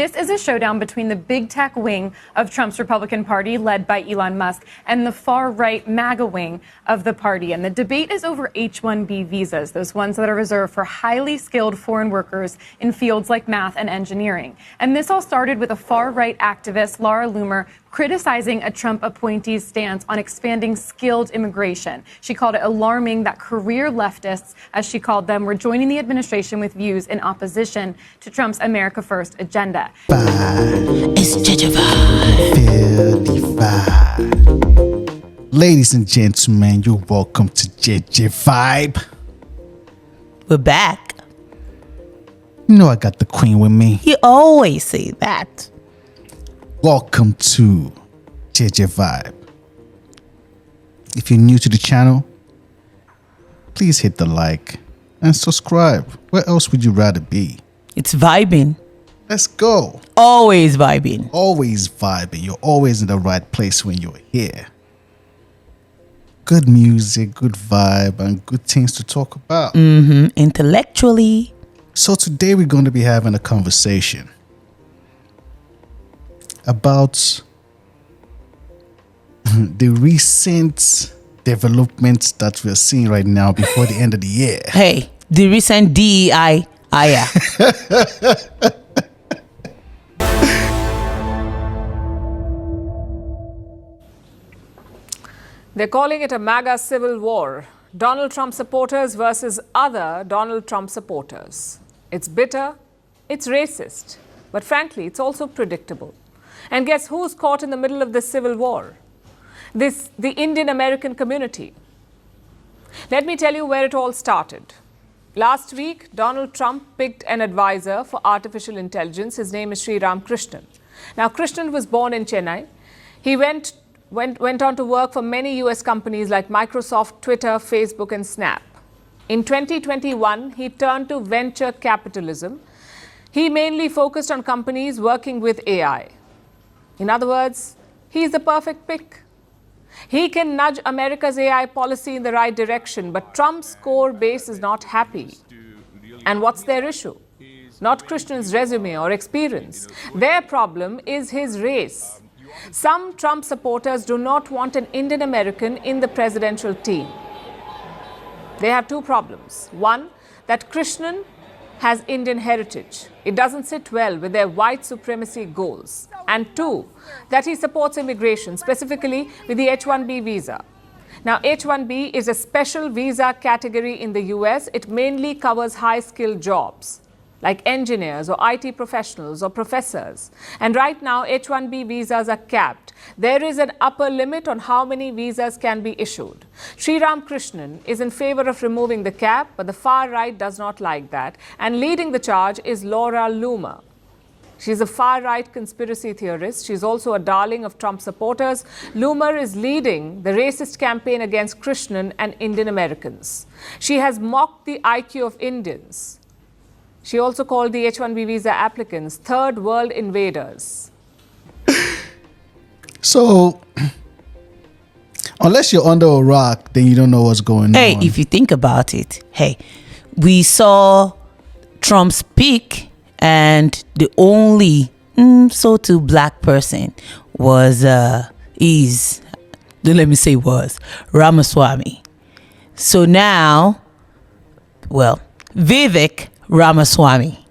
This is a showdown between the big tech wing of Trump's Republican Party, led by Elon Musk, and the far-right MAGA wing of the party. And the debate is over H1B visas, those ones that are reserved for highly skilled foreign workers in fields like math and engineering. And this all started with a far-right activist, Laura Loomer, criticizing a Trump appointee's stance on expanding skilled immigration. She called it alarming that career leftists, as she called them, were joining the administration with views in opposition to Trump's America First agenda. It's JEJE Vibe. Feel the vibe. Ladies and gentlemen, you're welcome to JEJE Vibe. We're back. You know I got the queen with me. You always say that. Welcome to JEJE Vibe. If you're new to the channel, please hit the like and subscribe. Where else would you rather be? It's vibing. Let's go. Always vibing. Always vibing. You're always in the right place when you're here. Good music, good vibe, and good things to talk about. Intellectually. So today we're going to be having a conversation about the recent developments that we're seeing right now before the end of the year. Hey, the recent DEI hire. They're calling it a Maga civil war. Donald Trump supporters versus other Donald Trump supporters. It's bitter, it's racist, but frankly, it's also predictable. And guess who's caught in the middle of this civil war? The Indian American community. Let me tell you where it all started. Last week, Donald Trump picked an advisor for artificial intelligence. His name is Ram Krishnan. Now, Krishnan was born in Chennai. He went on to work for many US companies like Microsoft, Twitter, Facebook, and Snap. In 2021, he turned to venture capitalism. He mainly focused on companies working with AI. In other words, he's the perfect pick. He can nudge America's AI policy in the right direction, but Trump's core base is not happy. And what's their issue? Not Krishnan's resume or experience. Their problem is his race. Some Trump supporters do not want an Indian American in the presidential team. They have two problems. One, that Krishnan has Indian heritage. It doesn't sit well with their white supremacy goals. And two, that he supports immigration, specifically with the H1B visa. Now, H1B is a special visa category in the US. It mainly covers high-skilled jobs, like engineers or IT professionals or professors. And right now, H1B visas are capped. There is an upper limit on how many visas can be issued. Ram Krishnan is in favor of removing the cap, but the far right does not like that. And leading the charge is Laura Loomer. She's a far-right conspiracy theorist. She's also a darling of Trump supporters. Loomer is leading the racist campaign against Krishnan and Indian Americans. She has mocked the IQ of Indians. She also called the H1B visa applicants third world invaders. So, unless you're under a rock, then you don't know what's going on. Hey, if you think about it, we saw Trump speak, and the only black person was Ramaswamy. So now, Vivek Ramaswamy.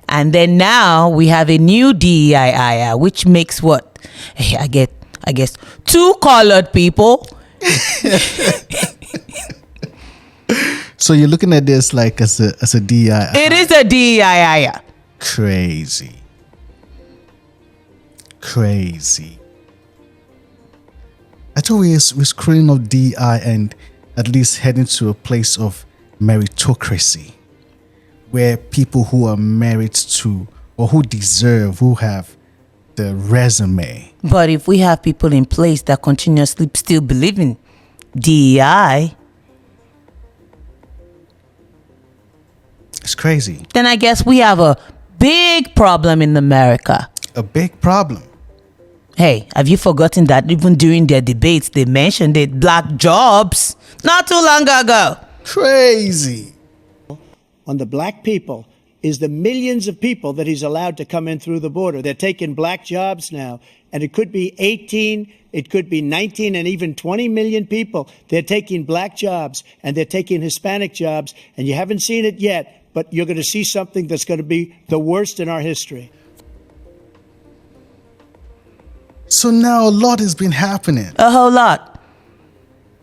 And then now we have a new DEI, which makes what? I guess two colored people. So you're looking at this like as a DEI. It is a DEI. Crazy. I thought we were screening of DEI and at least heading to a place of meritocracy, where people who are married to or who deserve, who have the resume. But if we have people in place that continuously still believe in DEI, it's crazy. Then I guess we have a big problem in America. A big problem. Hey, have you forgotten that even during their debates, they mentioned it, black jobs not too long ago? Crazy. On the black people is the millions of people that he's allowed to come in through the border. They're taking black jobs now, and it could be 18, it could be 19, and even 20 million people. They're taking black jobs, and they're taking Hispanic jobs, and you haven't seen it yet, but you're going to see something that's going to be the worst in our history. So now a lot has been happening. A whole lot.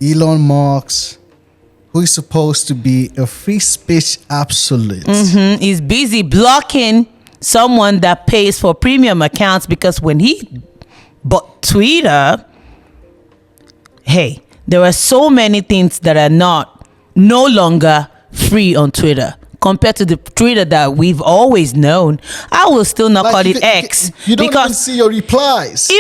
Elon Musk, who is supposed to be a free speech absolute. He's busy blocking someone that pays for premium accounts, because when he bought Twitter, hey, there are so many things that are no longer free on Twitter compared to the Twitter that we've always known. I will still not call it X. You don't even see your replies.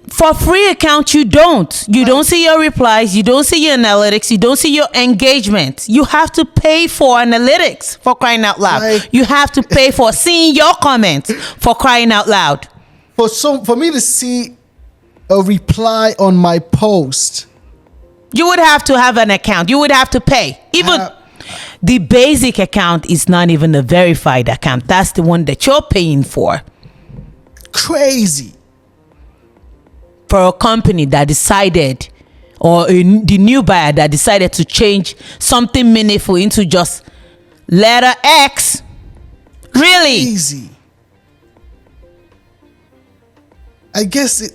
For free account, you don't see your replies, you don't see your analytics, you don't see your engagement. You have to pay for analytics, for crying out loud. You have to pay for seeing your comments, for crying out loud. For me to see a reply on my post, you would have to have an account. You would have to pay. Even the basic account is not even a verified account. That's the one that you're paying for. Crazy. For a company that decided, or the new buyer that decided to change something meaningful into just letter X. Really? Easy. I guess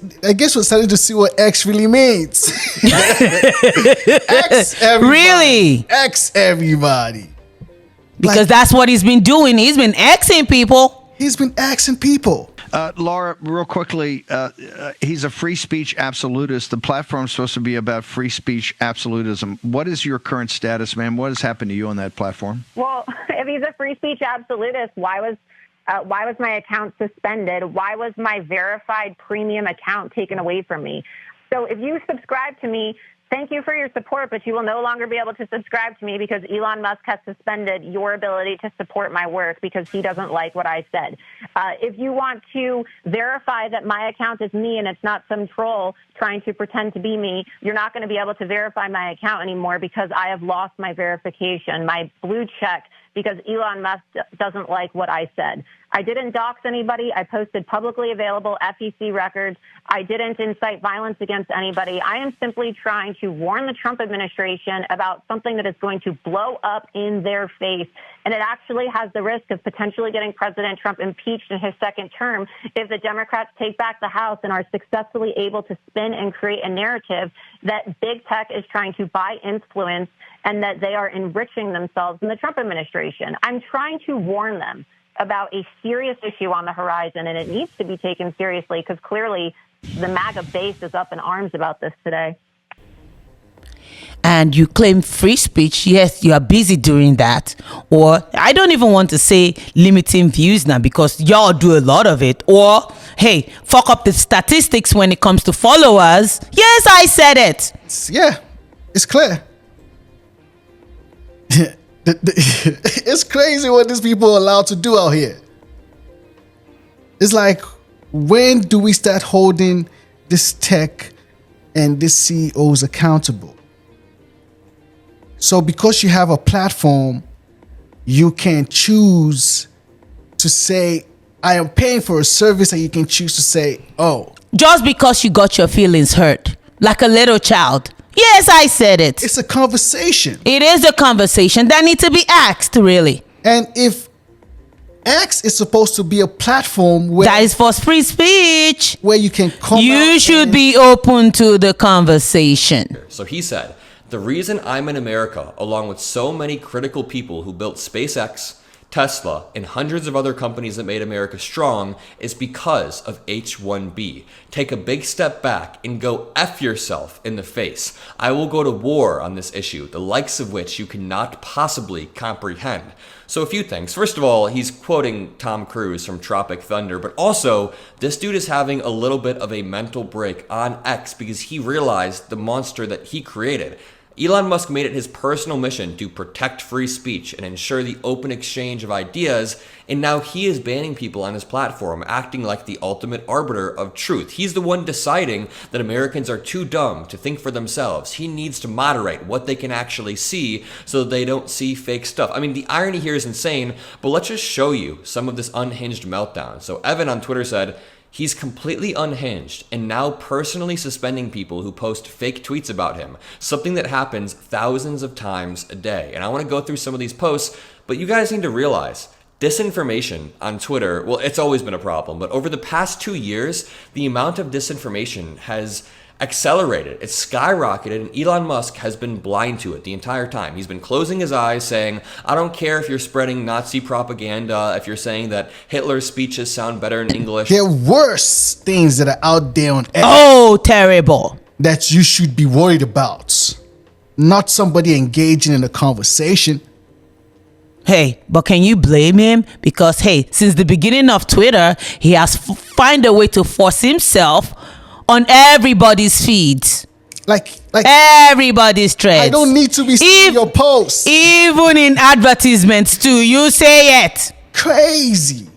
we're starting to see what X really means. X everybody. Really? X everybody. Because that's what he's been doing. He's been Xing people. He's been Xing people. Laura, real quickly, he's a free speech absolutist. The platform's supposed to be about free speech absolutism. What is your current status, man? What has happened to you on that platform? Well, if he's a free speech absolutist, why was my account suspended? Why was my verified premium account taken away from me? So if you subscribe to me, thank you for your support, but you will no longer be able to subscribe to me because Elon Musk has suspended your ability to support my work because he doesn't like what I said. If you want to verify that my account is me and it's not some troll trying to pretend to be me, you're not going to be able to verify my account anymore because I have lost my verification, my blue check, because Elon Musk doesn't like what I said. I didn't dox anybody. I posted publicly available FEC records. I didn't incite violence against anybody. I am simply trying to warn the Trump administration about something that is going to blow up in their face. And it actually has the risk of potentially getting President Trump impeached in his second term if the Democrats take back the House and are successfully able to spin and create a narrative that big tech is trying to buy influence and that they are enriching themselves in the Trump administration. I'm trying to warn them about a serious issue on the horizon, and it needs to be taken seriously because clearly the MAGA base is up in arms about this today. And you claim free speech. Yes, you are busy doing that. Or I don't even want to say limiting views now because y'all do a lot of it. Or, hey, fuck up the statistics when it comes to followers. Yes, I said it. Yeah, it's clear. It's crazy what these people are allowed to do out here. It's like, when do we start holding this tech and these CEOs accountable? So because you have a platform, you can choose to say, I am paying for a service, and you can choose to say, oh. Just because you got your feelings hurt, like a little child. Yes, I said it. It's a conversation. It is a conversation that needs to be asked, really. And if X is supposed to be a platform where that is for free speech, where you can come you should be open to the conversation. So he said, the reason I'm in America, along with so many critical people who built SpaceX, Tesla, and hundreds of other companies that made America strong, is because of H1B. Take a big step back and go F yourself in the face. I will go to war on this issue, the likes of which you cannot possibly comprehend. So a few things. First of all, he's quoting Tom Cruise from Tropic Thunder, but also this dude is having a little bit of a mental break on X because he realized the monster that he created. Elon Musk made it his personal mission to protect free speech and ensure the open exchange of ideas, and now he is banning people on his platform, acting like the ultimate arbiter of truth. He's the one deciding that Americans are too dumb to think for themselves. He needs to moderate what they can actually see so that they don't see fake stuff. I mean, the irony here is insane, but let's just show you some of this unhinged meltdown. So Evan on Twitter said, he's completely unhinged and now personally suspending people who post fake tweets about him, something that happens thousands of times a day. And I want to go through some of these posts, but you guys need to realize disinformation on Twitter, well, it's always been a problem, but over the past 2 years, the amount of disinformation has accelerated. It's skyrocketed, and Elon Musk has been blind to it the entire time. He's been closing his eyes, saying, I don't care if you're spreading Nazi propaganda, if you're saying that Hitler's speeches sound better in English. There are worse things that are out there on X Oh, terrible. that you should be worried about. Not somebody engaging in a conversation. Hey, but can you blame him? Because, hey, since the beginning of Twitter, he has found a way to force himself on everybody's feeds. Like Everybody's threads. I don't need to be seeing your posts. Even in advertisements too, you say it. Crazy.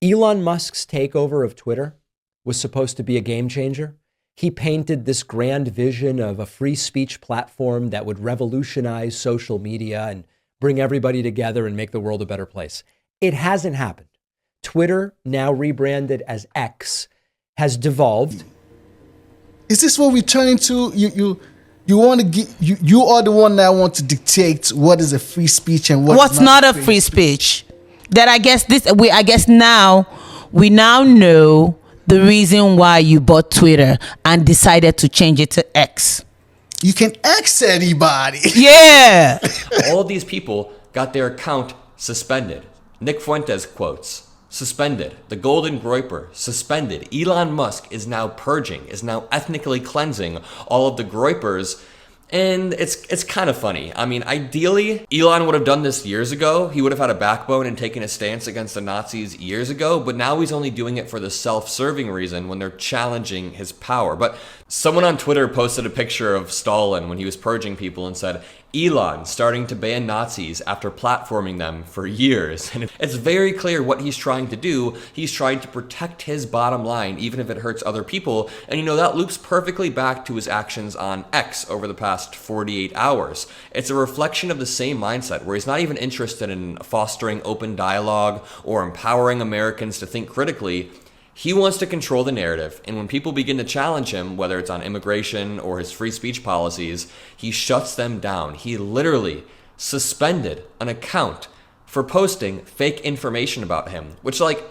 Elon Musk's takeover of Twitter was supposed to be a game changer. He painted this grand vision of a free speech platform that would revolutionize social media and bring everybody together and make the world a better place. It hasn't happened. Twitter, now rebranded as X, has devolved. Is this what we turn into? You want to get you are the one that want to dictate what is a free speech and what's not a free speech. That I guess now we now know the reason why you bought Twitter and decided to change it to X. You can X anybody. Yeah. All of these people got their account suspended. Nick Fuentes quotes, suspended. The Golden Groyper, suspended. Elon Musk is now purging, is now ethnically cleansing all of the Groypers. And it's kind of funny. I mean, ideally, Elon would have done this years ago. He would have had a backbone and taken a stance against the Nazis years ago. But now he's only doing it for the self-serving reason when they're challenging his power. But someone on Twitter posted a picture of Stalin when he was purging people and said, Elon starting to ban Nazis after platforming them for years. And it's very clear what he's trying to do. He's trying to protect his bottom line, even if it hurts other people. And you know, that loops perfectly back to his actions on X over the past 48 hours. It's a reflection of the same mindset where he's not even interested in fostering open dialogue or empowering Americans to think critically. He wants to control the narrative, and when people begin to challenge him, whether it's on immigration or his free speech policies, he shuts them down. He literally suspended an account for posting fake information about him, which, like,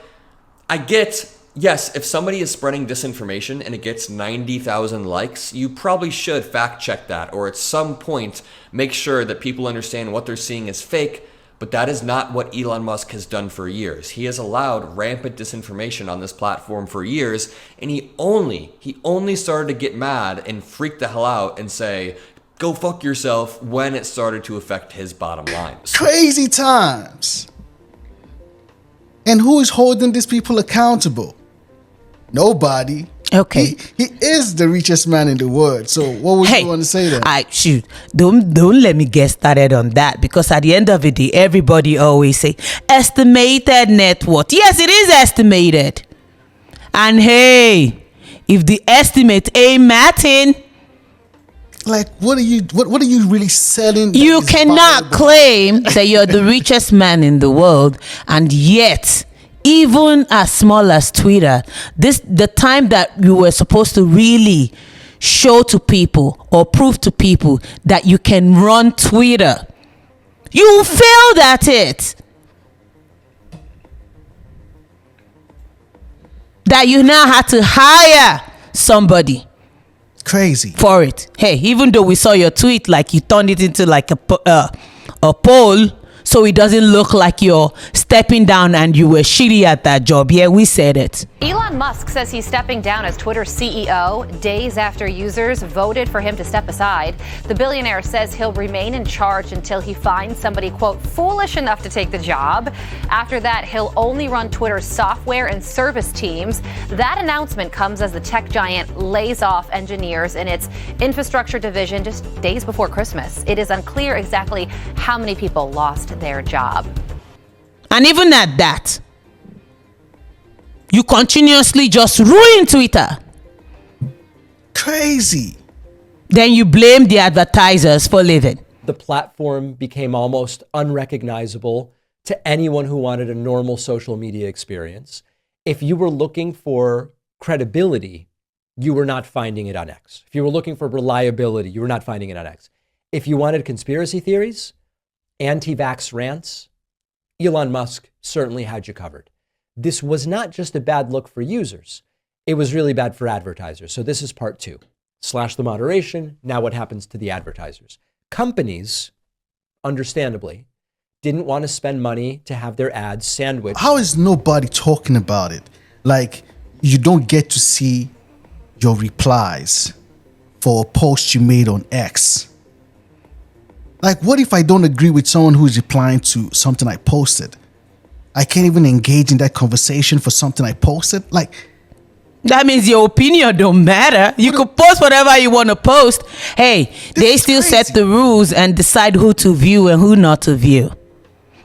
I get, yes, if somebody is spreading disinformation and it gets 90,000 likes, you probably should fact check that, or at some point make sure that people understand what they're seeing is fake. But that is not what Elon Musk has done for years. He has allowed rampant disinformation on this platform for years, and he only started to get mad and freak the hell out and say, go fuck yourself, when it started to affect his bottom line. Crazy times. And who is holding these people accountable? Nobody. Okay. He is the richest man in the world. So what would you want to say then? Don't let me get started on that, because at the end of the day, everybody always say estimated net worth. Yes, it is estimated. And hey, if the estimate ain't matching, like, what are you really selling? You cannot claim that you're the richest man in the world, and yet, even as small as Twitter, the time that you were supposed to really show to people or prove to people that you can run Twitter, you failed at it. That you now had to hire somebody. Crazy. For it. Hey, even though we saw your tweet, like you turned it into like a poll, so it doesn't look like you're stepping down and you were shitty at that job. Yeah, we said it. Elon Musk says he's stepping down as Twitter's CEO days after users voted for him to step aside. The billionaire says he'll remain in charge until he finds somebody, quote, foolish enough to take the job. After that, he'll only run Twitter's software and service teams. That announcement comes as the tech giant lays off engineers in its infrastructure division just days before Christmas. It is unclear exactly how many people lost their job. And even at that, you continuously just ruin Twitter. Crazy. Then you blame the advertisers for leaving. The platform became almost unrecognizable to anyone who wanted a normal social media experience. If you were looking for credibility, you were not finding it on X. If you were looking for reliability, you were not finding it on X. If you wanted conspiracy theories, anti-vax rants, Elon Musk certainly had you covered. This was not just a bad look for users. It was really bad for advertisers. So this is part 2. Slash the moderation. Now what happens to the advertisers? Companies, understandably, didn't want to spend money to have their ads sandwiched. How is nobody talking about it? Like, you don't get to see your replies for a post you made on X. Like, what if I don't agree with someone who's replying to something I posted? I can't even engage in that conversation for something I posted. Like, that means your opinion don't matter. You could post whatever you want to post. Hey, they still set the rules and decide who to view and who not to view.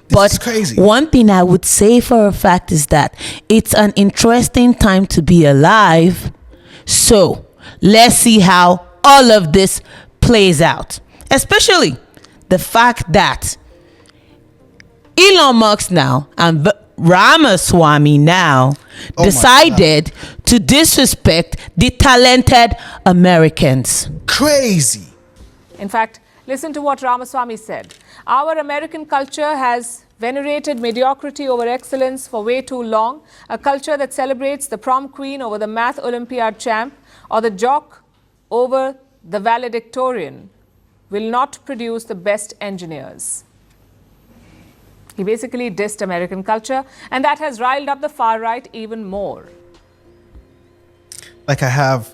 But one thing I would say for a fact is that it's an interesting time to be alive. So let's see how all of this plays out. Especially the fact that Elon Musk now and Ramaswamy now decided to disrespect the talented Americans. Crazy. In fact, listen to what Ramaswamy said. Our American culture has venerated mediocrity over excellence for way too long. A culture that celebrates the prom queen over the math Olympiad champ or the jock over the valedictorian will not produce the best engineers. He basically dissed American culture, and that has riled up the far right even more. Like I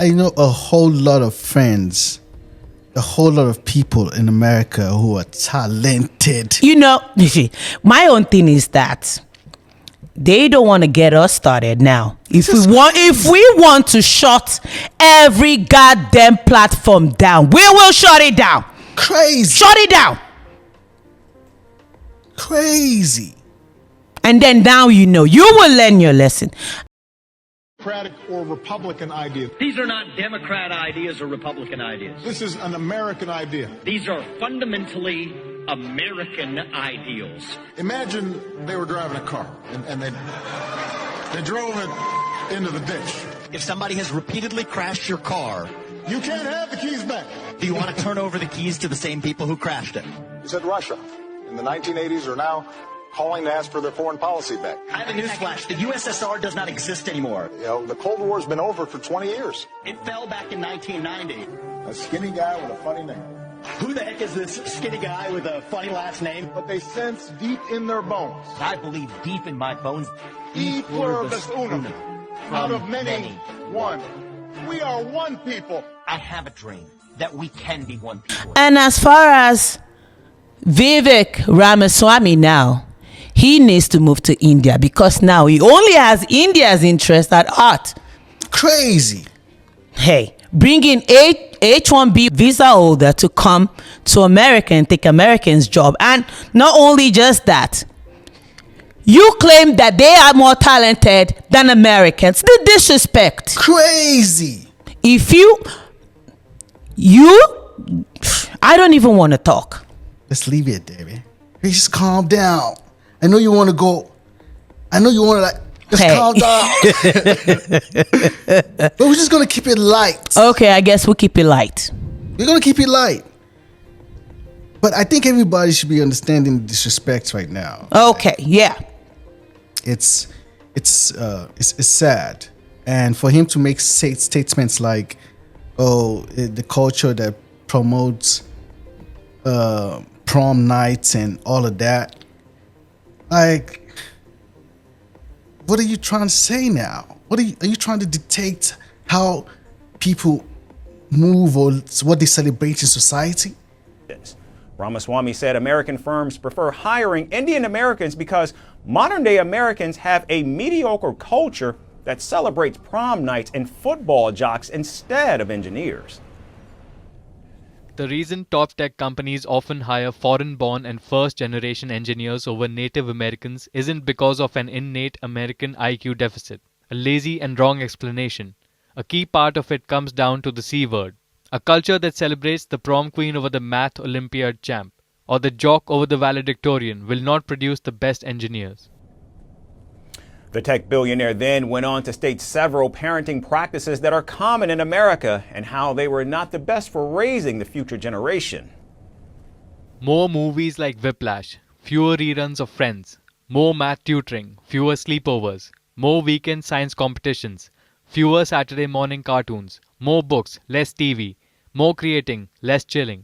know a whole lot of friends, a whole lot of people in America who are talented. You know, my own thing is that they don't want to get us started now. If we want to shut every goddamn platform down, we will shut it down. Crazy. Shut it down. Crazy. And then now you know you will learn your lesson. Democratic or Republican idea. These are not Democrat ideas or Republican ideas. This is an American idea. These are fundamentally American ideals. Imagine they were driving a car and they drove it into the ditch. If somebody has repeatedly crashed your car, you can't have the keys back. Do you want to turn over the keys to the same people who crashed it? You said Russia in the 1980s are now calling to ask for their foreign policy back. I have a newsflash. The USSR does not exist anymore. You know, the Cold War's been over for 20 years. It fell back in 1990. A skinny guy with a funny name. Who the heck is this skinny guy with a funny last name? But they sense deep in their bones. I believe deep in my bones. E pluribus unum. Out of many, one. We are one people. I have a dream that we can be one people. And as far as Vivek Ramaswamy now, he needs to move to India because now he only has India's interest at heart. Crazy. Hey, bringing H1B visa holder to come to America and take Americans' job. And not only just that, you claim that they are more talented than Americans. The disrespect. Crazy. If I don't even want to talk. Let's leave it there, man. Hey, just calm down. I know you want to go. I know you want to just calm down. But we're just going to keep it light. Okay, I guess we'll keep it light. We're going to keep it light. But I think everybody should be understanding the disrespect right now. Okay, yeah. It's sad. And for him to make statements like, oh, the culture that promotes prom nights and all of that, Like, what are you trying to say now? Are you trying to dictate how people move or what they celebrate in society? Ramaswamy said American firms prefer hiring Indian Americans because modern-day Americans have a mediocre culture that celebrates prom nights and football jocks instead of engineers. The reason top tech companies often hire foreign-born and first-generation engineers over Native Americans isn't because of an innate American IQ deficit, a lazy and wrong explanation. A key part of it comes down to the C word, a culture that celebrates the prom queen over the math Olympiad champ, or the jock over the valedictorian will not produce the best engineers. The tech billionaire then went on to state several parenting practices that are common in America and how they were not the best for raising the future generation. More movies like Whiplash, fewer reruns of Friends, more math tutoring, fewer sleepovers, more weekend science competitions, fewer Saturday morning cartoons, more books, less TV, more creating, less chilling,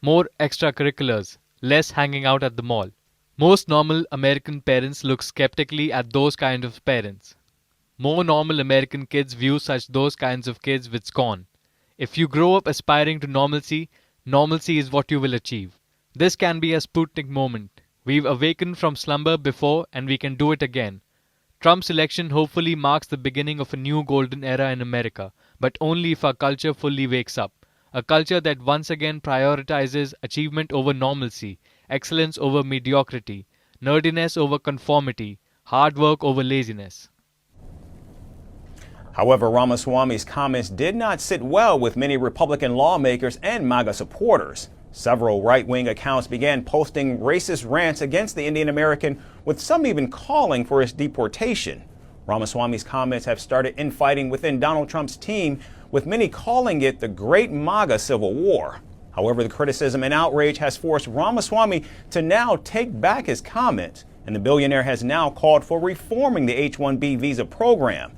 more extracurriculars, less hanging out at the mall. Most normal American parents look skeptically at those kind of parents. More normal American kids view those kinds of kids with scorn. If you grow up aspiring to normalcy, normalcy is what you will achieve. This can be a Sputnik moment. We've awakened from slumber before and we can do it again. Trump's election hopefully marks the beginning of a new golden era in America, but only if our culture fully wakes up. A culture that once again prioritizes achievement over normalcy, excellence over mediocrity, nerdiness over conformity, hard work over laziness. However, Ramaswamy's comments did not sit well with many Republican lawmakers and MAGA supporters. Several right-wing accounts began posting racist rants against the Indian American, with some even calling for his deportation. Ramaswamy's comments have started infighting within Donald Trump's team, with many calling it the Great MAGA Civil War. However, the criticism and outrage has forced Ramaswamy to now take back his comments, and the billionaire has now called for reforming the H1B visa program.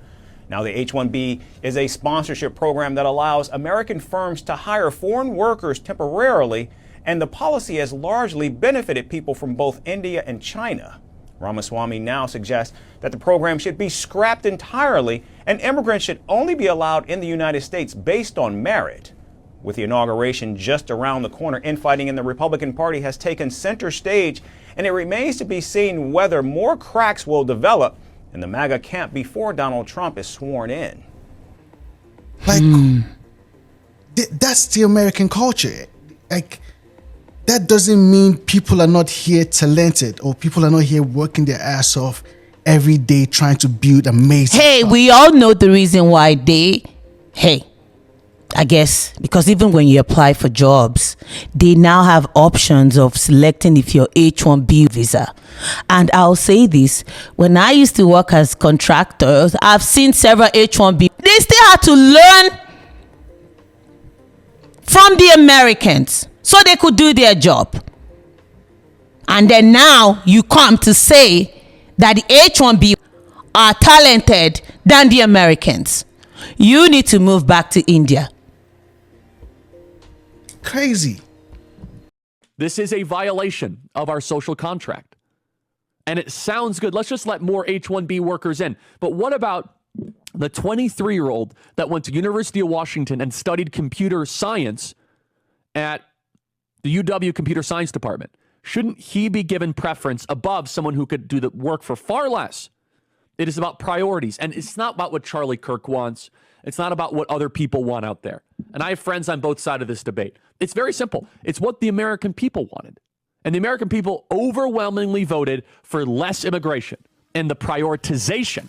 Now, the H1B is a sponsorship program that allows American firms to hire foreign workers temporarily, and the policy has largely benefited people from both India and China. Ramaswamy now suggests that the program should be scrapped entirely and immigrants should only be allowed in the United States based on merit. With the inauguration just around the corner, infighting in the Republican Party has taken center stage, and it remains to be seen whether more cracks will develop in the MAGA camp before Donald Trump is sworn in. Like, that's the American culture. Like, that doesn't mean people are not here talented or people are not here working their ass off every day trying to build amazing stuff. We all know the reason why I guess because even when you apply for jobs, they now have options of selecting if you're H1B visa. And I'll say this, when I used to work as contractors, I've seen several H1B. They still had to learn from the Americans so they could do their job. And then now you come to say that the H1B are talented than the Americans. You need to move back to India. Crazy. This is a violation of our social contract. And it sounds good. Let's just let more H1B workers in. But what about the 23-year-old that went to University of Washington and studied computer science at the UW Computer Science Department? Shouldn't he be given preference above someone who could do the work for far less? It is about priorities, and it's not about what Charlie Kirk wants. It's not about what other people want out there. And I have friends on both sides of this debate. It's very simple. It's what the American people wanted. And the American people overwhelmingly voted for less immigration and the prioritization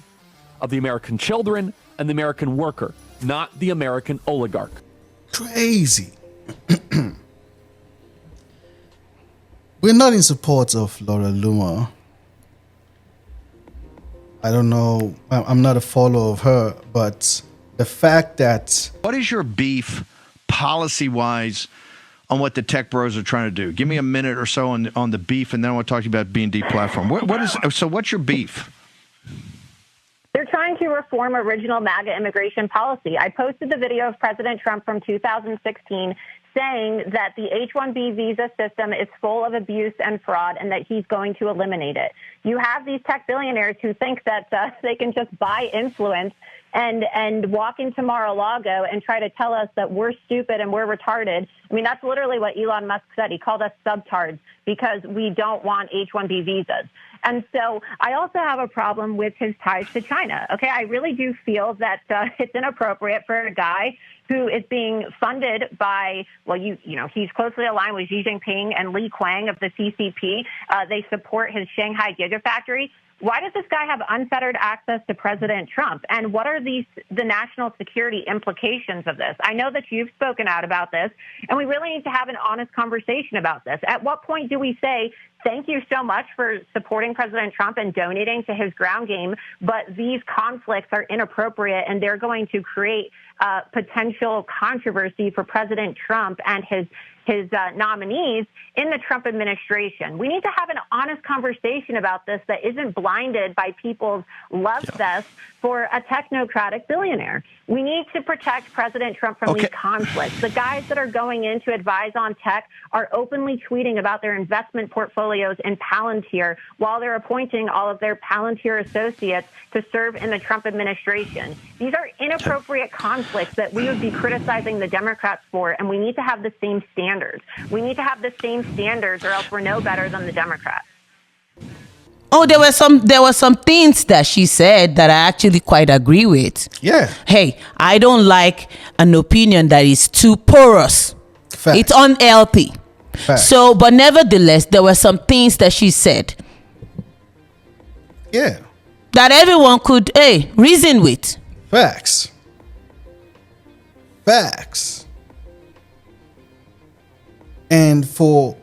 of the American children and the American worker, not the American oligarch. Crazy. We're not in support of Laura Loomer. I don't know. I'm not a follower of her, but the fact that... What is your beef policy-wise on what the tech bros are trying to do? Give me a minute or so on the beef, and then I want to talk to you about being deplatformed. What's your beef? They're trying to reform original MAGA immigration policy. I posted the video of President Trump from 2016 saying that the H-1B visa system is full of abuse and fraud and that he's going to eliminate it. You have these tech billionaires who think that they can just buy influence and walk into Mar-a-Lago and try to tell us that we're stupid and we're retarded. I mean, that's literally what Elon Musk said. He called us subtards because we don't want H-1B visas. And so I also have a problem with his ties to China. Okay, I really do feel that it's inappropriate for a guy who is being funded by, well, you know, he's closely aligned with Xi Jinping and Li Qiang of the CCP. They support his Shanghai Gigafactory. Why does this guy have unfettered access to President Trump? And what are the national security implications of this? I know that you've spoken out about this, and we really need to have an honest conversation about this. At what point do we say, thank you so much for supporting President Trump and donating to his ground game, but these conflicts are inappropriate and they're going to create potential controversy for President Trump and his nominees in the Trump administration? We need to have an honest conversation about this that isn't blinded by people's love fest for a technocratic billionaire. We need to protect President Trump from these conflicts. The guys that are going in to advise on tech are openly tweeting about their investment portfolios in Palantir while they're appointing all of their Palantir associates to serve in the Trump administration. These are inappropriate conflicts that we would be criticizing the Democrats for, and we need to have the same standards. We need to have the same standards or else we're no better than the Democrats. Oh, there were some things that she said that I actually quite agree with. Yeah. Hey, I don't like an opinion that is too porous. Fact. It's unhealthy. Fact. So, but nevertheless, there were some things that she said. Yeah. That everyone could, reason with. Facts. And for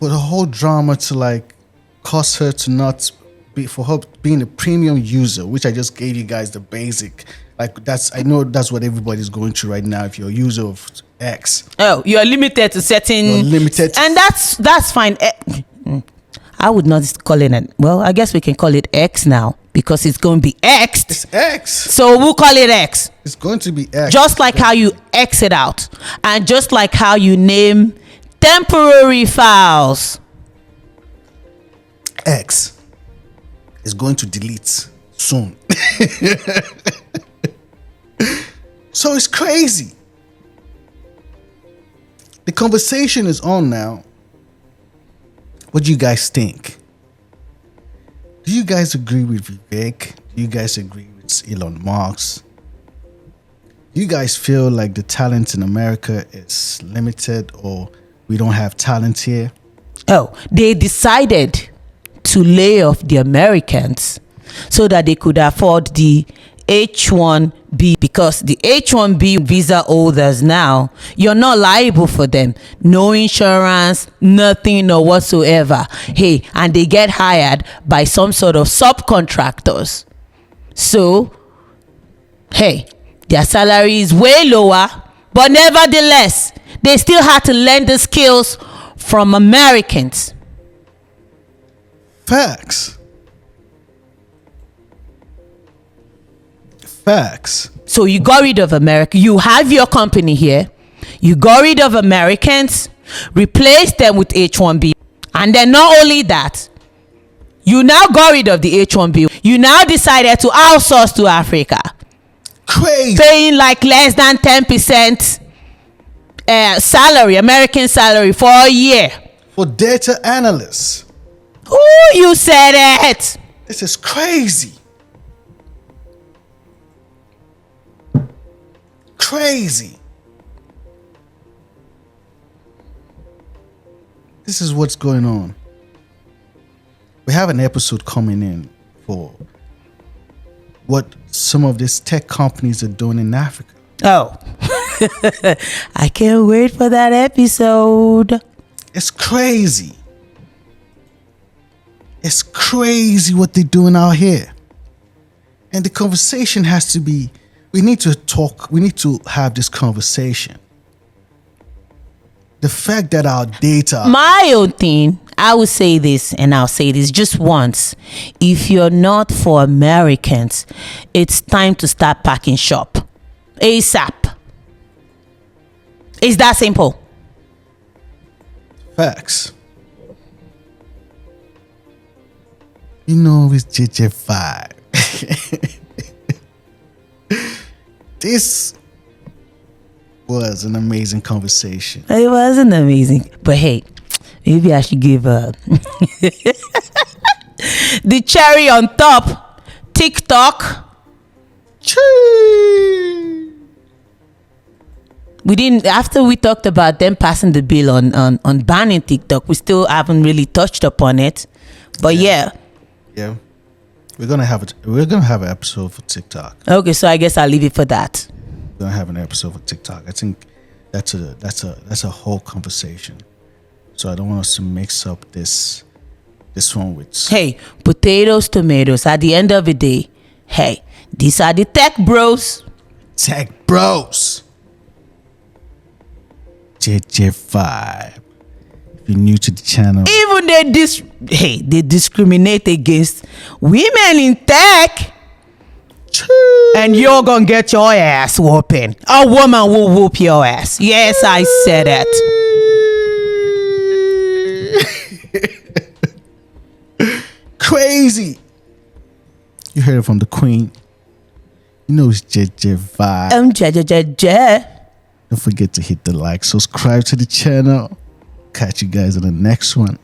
the whole drama to like cause her to not be, for her being a premium user, which I just gave you guys the basic, like I know that's what everybody's going through right now. If you're a user of X, you're limited to certain. You're limited, and that's fine. I would not call it I guess we can call it X now because it's going to be X'd. It's X. So we'll call it X. It's going to be X. Just like how you X it out, and just like how you name temporary files. X is going to delete soon. So it's crazy. The conversation is on now. What do you guys think? Do you guys agree with Vivek? Do you guys agree with Elon Musk? Do you guys feel like the talent in America is limited or we don't have talent here? They decided to lay off the Americans so that they could afford the H1B, because the H1B visa holders now, you're not liable for them. No insurance, nothing or whatsoever. Hey, and they get hired by some sort of subcontractors. So, hey, their salary is way lower, but nevertheless, they still had to learn the skills from Americans. Facts. So you got rid of America. You have your company here. You got rid of Americans, replaced them with H1B. And then not only that, you now got rid of the H1B. You now decided to outsource to Africa. Crazy. Paying like less than 10% salary, American salary for a year. For data analysts. Ooh, you said it. This is crazy. Crazy. This is what's going on. We have an episode coming in for what some of these tech companies are doing in Africa. I can't wait for that episode. It's crazy. It's crazy what they're doing out here. And the conversation has to be, we need to talk, we need to have this conversation. The fact that our data... My own thing, I will say this, and I'll say this just once. If you're not for Americans, it's time to start packing shop. ASAP. It's that simple. Facts. You know, it's JEJE Vibe. This was an amazing conversation. It wasn't amazing, but hey, maybe I should give the cherry on top. TikTok. We didn't, after we talked about them passing the bill on banning TikTok, we still haven't really touched upon it. But yeah. We're gonna have an episode for TikTok. Okay, so I guess I'll leave it for that. We're gonna have an episode for TikTok. I think that's a whole conversation. So I don't want us to mix up this one with. Hey, potatoes, tomatoes. At the end of the day, hey, these are the tech bros. Tech bros. JEJE Vibe. If you're new to the channel, Even they discriminate against women in tech. And you're gonna get your ass whooping. A woman will whoop your ass. Yes, I said that. Crazy. You heard it from the queen. You know it's JEJE Vibe. JEJE. Don't forget to hit the like, subscribe to the channel. Catch you guys in the next one.